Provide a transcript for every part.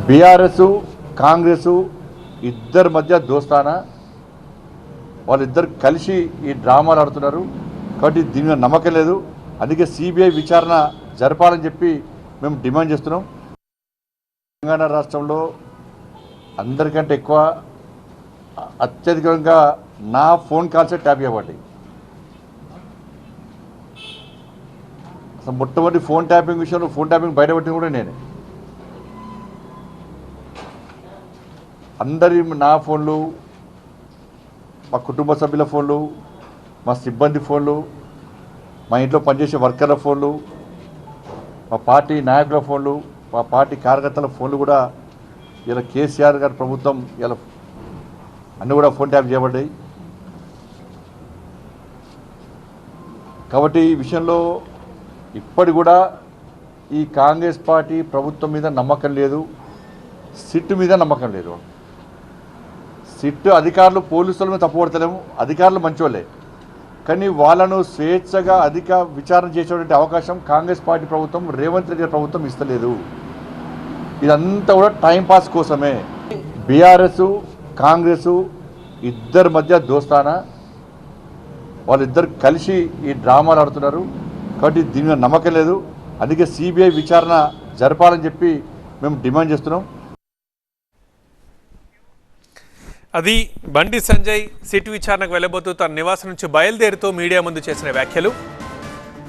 BRS Congress ఇద్దరి మధ్య దోస్తానా, వాళ్ళిద్దరు కలిసి ఈ డ్రామాలు ఆడుతున్నారు. కాబట్టి దీని మీద నమ్మకం లేదు. అందుకే సిబిఐ విచారణ జరపాలని చెప్పి మేము డిమాండ్ చేస్తున్నాం. తెలంగాణ రాష్ట్రంలో అందరికంటే ఎక్కువ అత్యధికంగా నా ఫోన్ కాల్సే ట్యాప్ చేయబడ్డాయి. అసలు మొట్టమొదటి ఫోన్ ట్యాపింగ్ విషయంలో ఫోన్ ట్యాపింగ్ బయటపెట్టింది కూడా నేనే. అందరి నా ఫోన్లు, మా కుటుంబ సభ్యుల ఫోన్లు, మా సిబ్బంది ఫోన్లు, మా ఇంట్లో పనిచేసే వర్కర్ల ఫోన్లు, మా పార్టీ నాయకుల ఫోన్లు, మా పార్టీ కార్యకర్తల ఫోన్లు కూడా ఇలా కేసీఆర్ గారి ప్రభుత్వం ఇలా అన్నీ కూడా ఫోన్ ట్యాప్ చేయబడ్డాయి. కాబట్టి ఈ విషయంలో ఇప్పటి కూడా ఈ కాంగ్రెస్ పార్టీ ప్రభుత్వం మీద నమ్మకం లేదు, సిట్ మీద నమ్మకం లేదు. సిట్ అధికారులు పోలీసుల మీద తప్పుపడతలేము, అధికారులు మంచోళ్ళే, కానీ వాళ్ళను స్వేచ్ఛగా అధిక విచారణ చేసేటువంటి అవకాశం కాంగ్రెస్ పార్టీ ప్రభుత్వం, రేవంత్ రెడ్డి ప్రభుత్వం ఇస్తలేదు. ఇదంతా కూడా టైంపాస్ కోసమే. బీఆర్ఎస్ కాంగ్రెస్ ఇద్దరి మధ్య దోస్తానా, వాళ్ళిద్దరు కలిసి ఈ డ్రామాలు ఆడుతున్నారు. కాబట్టి దీని మీద నమ్మకం లేదు. అందుకే సిబిఐ విచారణ జరపాలని చెప్పి మేము డిమాండ్ చేస్తున్నాం. అది బండి సంజయ్ సిట్ విచారణకు వెళ్ళబోతూ తన నివాసం నుంచి బయలుదేరుతూ మీడియా ముందు చేసిన వ్యాఖ్యలు.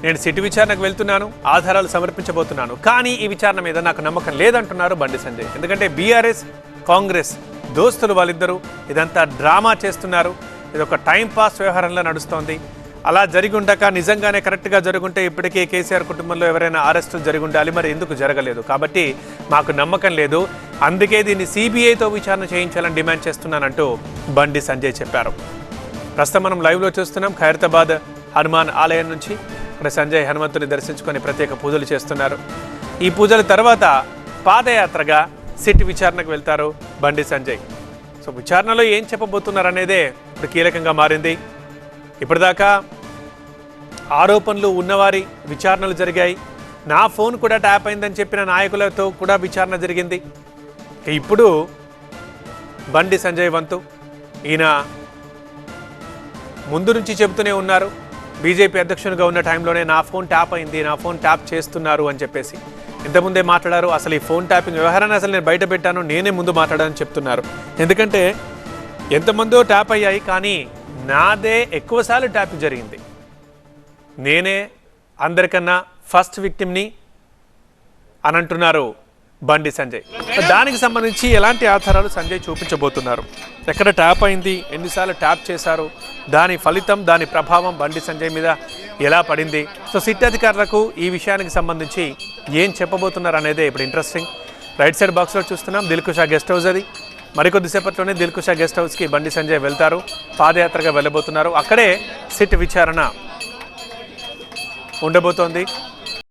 నేను సిట్ విచారణకు వెళ్తున్నాను, ఆధారాలు సమర్పించబోతున్నాను, కానీ ఈ విచారణ మీద నాకు నమ్మకం లేదంటున్నారు బండి సంజయ్. ఎందుకంటే బీఆర్ఎస్ కాంగ్రెస్ దోస్తులు వాళ్ళిద్దరూ ఇదంతా డ్రామా చేస్తున్నారు. ఇది ఒక టైంపాస్ వ్యవహారంలో నడుస్తోంది. అలా జరిగి ఉండక నిజంగానే కరెక్ట్గా జరుగుంటే ఇప్పటికే కేసీఆర్ కుటుంబంలో ఎవరైనా అరెస్టులు జరిగి ఉండాలి, మరి ఎందుకు జరగలేదు? కాబట్టి మాకు నమ్మకం లేదు, అందుకే దీన్ని సిబిఐతో విచారణ చేయించాలని డిమాండ్ చేస్తున్నానంటూ బండి సంజయ్ చెప్పారు. ప్రస్తుతం మనం లైవ్లో చూస్తున్నాం ఖైరతాబాద్ హనుమాన్ ఆలయం నుంచి. ఇక్కడ సంజయ్ హనుమంతుని దర్శించుకొని ప్రత్యేక పూజలు చేస్తున్నారు. ఈ పూజల తర్వాత పాదయాత్రగా సిట్ విచారణకు వెళ్తారు బండి సంజయ్. సో విచారణలో ఏం చెప్పబోతున్నారు అనేదే ఇప్పుడు కీలకంగా మారింది. ఇప్పటిదాకా ఆరోపణలు ఉన్నవారి విచారణలు జరిగాయి. నా ఫోన్ కూడా ట్యాప్ అయిందని చెప్పిన నాయకులతో కూడా విచారణ జరిగింది. ఇప్పుడు బండి సంజయ్ వంతు. ఈయన ముందు నుంచి చెబుతూనే ఉన్నారు, బీజేపీ అధ్యక్షునిగా ఉన్న టైంలోనే నా ఫోన్ ట్యాప్ అయింది, నా ఫోన్ ట్యాప్ చేస్తున్నారు అని చెప్పేసి ఇంతకుముందే మాట్లాడారు. అసలు ఈ ఫోన్ ట్యాపింగ్ వ్యవహారాన్ని అసలు నేను బయట పెట్టాను, నేనే ముందు మాట్లాడాలని చెప్తున్నారు. ఎందుకంటే ఎంతమందో ట్యాప్ అయ్యాయి, కానీ నాదే ఎక్కువసార్లు ట్యాప్ జరిగింది, నేనే అందరికన్నా ఫస్ట్ విక్టిమ్ని అని అంటున్నారు బండి సంజయ్. దానికి సంబంధించి ఎలాంటి ఆధారాలు సంజయ్ చూపించబోతున్నారు, ఎక్కడ ట్యాప్ అయింది, ఎన్నిసార్లు ట్యాప్ చేశారు, దాని ఫలితం, దాని ప్రభావం బండి సంజయ్ మీద ఎలా పడింది, సో సిట్ అధికారులకు ఈ విషయానికి సంబంధించి ఏం చెప్పబోతున్నారు అనేదే ఇప్పుడు ఇంట్రెస్టింగ్. రైట్ సైడ్ బాక్స్లో చూస్తున్నాం దిల్కుషా గెస్ట్ హౌస్. అది మరికొద్దిసేపట్లోనే దిల్కుషా గెస్ట్ హౌస్కి బండి సంజయ్ వెళ్తారు, పాదయాత్రగా వెళ్ళబోతున్నారు. అక్కడే సిట్ విచారణ ఉండబోతోంది.